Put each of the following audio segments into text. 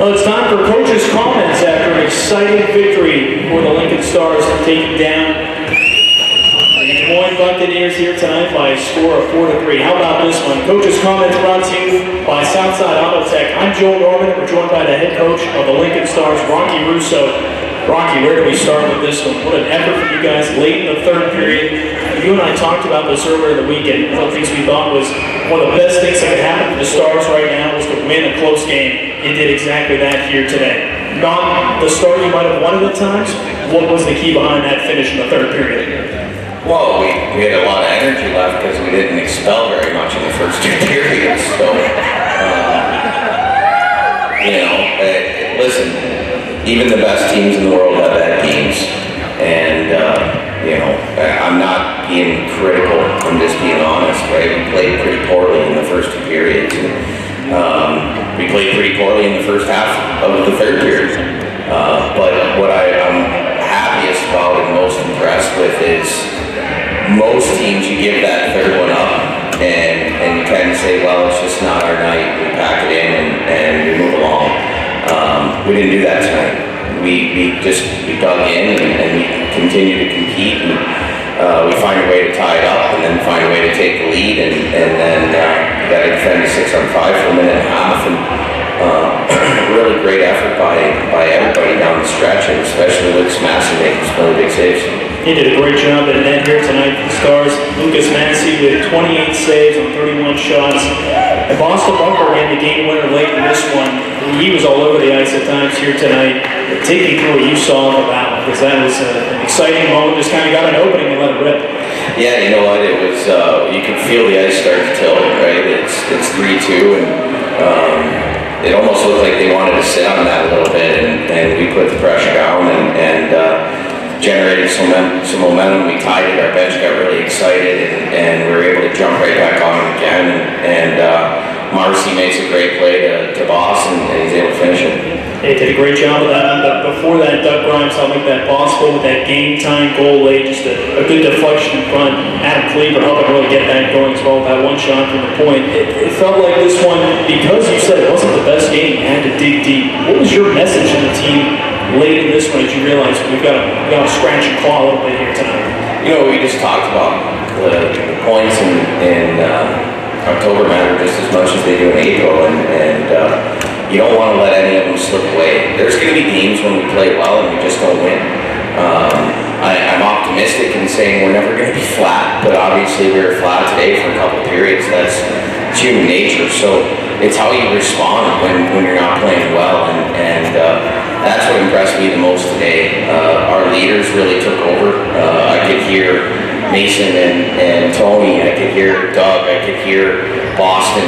Well, it's time for coaches' comments after an exciting victory for the Lincoln Stars, taking down the Des Moines Buccaneers here tonight by a score of 4-3. How about this one? Coaches' comments brought to you by Southside Auto Tech. I'm Joel Norman. We're joined by the head coach of the Lincoln Stars, Rocky Russo. Rocky, where do we start with this one? What an effort from you guys late in the third period. You and I talked about this earlier in the weekend. One of the things we thought was one of the best things that could happen to the Stars right now was to win a close game. It did exactly that here today. Not the start you might have wanted at times. What was the key behind that finish in the third period? Well, we had a lot of energy left because we didn't expel very much in the first two periods. So, listen, even the best teams in the world have bad games. And, I'm not being critical, I'm just being honest, right? We played pretty poorly in the first two periods. We played pretty poorly in the first half of the third period. But what I'm happiest about and most impressed with is most teams, you give that third one up and you kind of say, well, it's just not our night. We pack it in and we move along. We didn't do that tonight. We dug in and we continue to compete, and we find a way to tie it up and then find a way to take the lead, and then you got to defend a 6-on-5 for a minute and a half, and really great effort by everybody down the stretch, and especially Lucas Massey making some really big saves. He did a great job at net here tonight for the Stars. Lucas Massey with 28 saves on 31 shots. And Boston Bunker ran the game winner late in this one. He was all over the ice at times here tonight. Take me through what you saw in the battle, because that was an exciting moment. Just kind of got an opening and let it rip. Yeah, you know what? It was. You could feel the ice start to tilt. Right? It's 3-2, and it almost looked like they wanted to sit on that a little bit, and we put the pressure down and generated some momentum. We tied it. Our bench got really excited, and we were able to jump right back on it again. And Marcy makes a great play to Boss, and he's able to finish it. They did a great job of that, but before that, Doug Grimes helped make that Boss goal with that game-time goal late, just a good deflection in front. Adam Cleaver helping really get that going as well with that one shot from the point. It felt like this one, because you said it wasn't the best game, you had to dig deep. What was your message to the team late in this one as you realized we've got to scratch and claw a little bit here tonight? You know, we just talked about the points in October matter just as much as they do in April, and you don't want to let any of them slip away. There's going to be games when we play well and we just don't win. I'm optimistic in saying we're never going to be flat, but obviously we were flat today for a couple periods. That's human nature. So it's how you respond when you're not playing well, and that's what impressed me the most today. Our leaders really took over. I could hear Mason and Tony, I could hear Doug, I could hear Boston,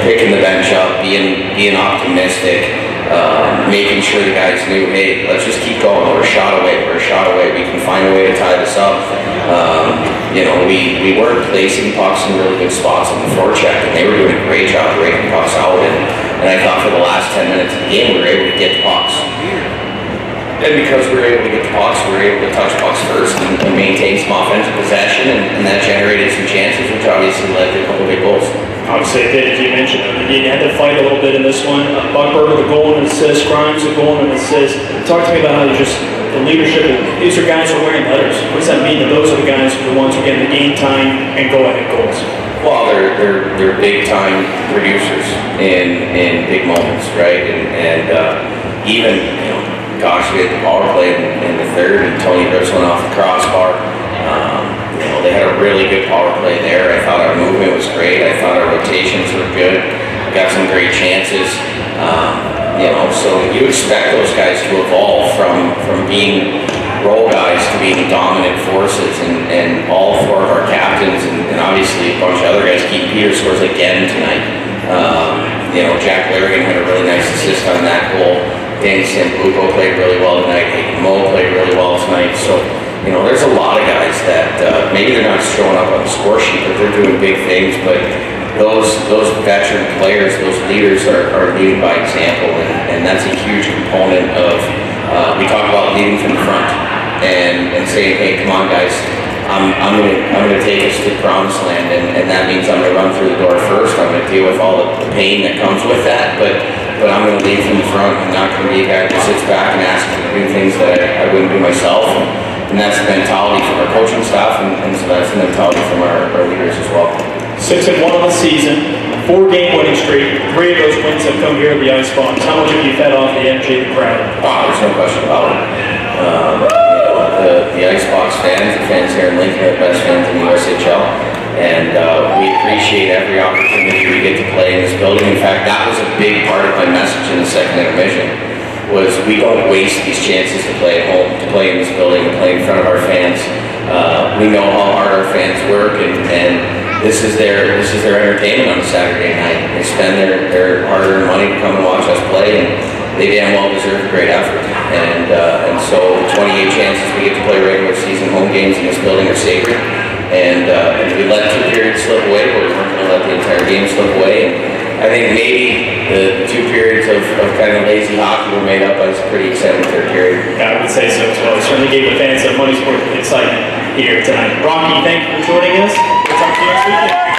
picking the bench up, being optimistic, making sure the guys knew, hey, let's just keep going. We're a shot away. We can find a way to tie this up. We weren't placing pucks in really good spots on the forecheck, and they were doing a great job breaking pucks out. And I thought for the last 10 minutes of the game, we were able to get the pucks. And because we were able to get the pucks, we were able to touch pucks first and maintain some offensive possession, and that generated some chances, which obviously led to a couple big goals. Obviously, it did, as you mentioned. You had to fight a little bit in this one. Buckberg with a goal and an assist, Grimes with a goal and an assist. Talk to me about how the leadership. These are guys who are wearing letters. What does that mean that those are the guys who are the ones who are getting the game time and go-ahead goals? Well, they're big-time producers in big moments, right? And even, gosh, we had the power play in the third, and Tony rips one off the crossbar. They had a really good power play there. I thought our movement was great. I thought our rotations were good. We got some great chances. So you expect those guys to evolve from being role guys to being dominant forces, and all four of our captains and obviously a bunch of other guys. Keith Peters scores again tonight. Jack Larrigan had a really nice assist on that goal. Danny Sambuco played really well tonight. Hayden Moe played really well tonight. So, there's a lot of guys that maybe they're not showing up on the score sheet, but they're doing big things. But those veteran players, those leaders are leading by example, and that's a huge component of, we talk about leading from the front and saying, hey, come on guys, I'm gonna take us to the promised land, and that means I'm gonna run through the door first. I'm gonna deal with all the pain that comes with that, but but I'm going to lead from the front. I'm not going to be a guy that sits back and asks me to do things that I wouldn't do myself. And that's the mentality from our coaching staff, and so that's the mentality from our leaders as well. 6-1 on the season, 4-game winning streak. 3 of those wins have come here at the Ice Box. How much have you fed off the energy of the crowd? Oh, there's no question about it. The Ice Box fans, the fans here in Lincoln are the best fans in the USHL. And we appreciate every opportunity we get to play in this building. In fact, that was a big part of my message in the second intermission, was we don't waste these chances to play at home, to play in this building, to play in front of our fans. We know how hard our fans work, and this is their entertainment on a Saturday night. They spend their hard-earned money to come and watch us play, and they damn well deserve a great effort. And so the 28 chances we get to play regular season home games in this building are sacred. And we let 2 periods slip away, but we weren't going to let the entire game slip away. And I think maybe the 2 periods of kind of lazy hockey were made up by some pretty exciting third period. Yeah, I would say so as well. It certainly gave the fans some money's worth of excitement here tonight. Rocky, thank you for joining us. We'll talk to you next weekend.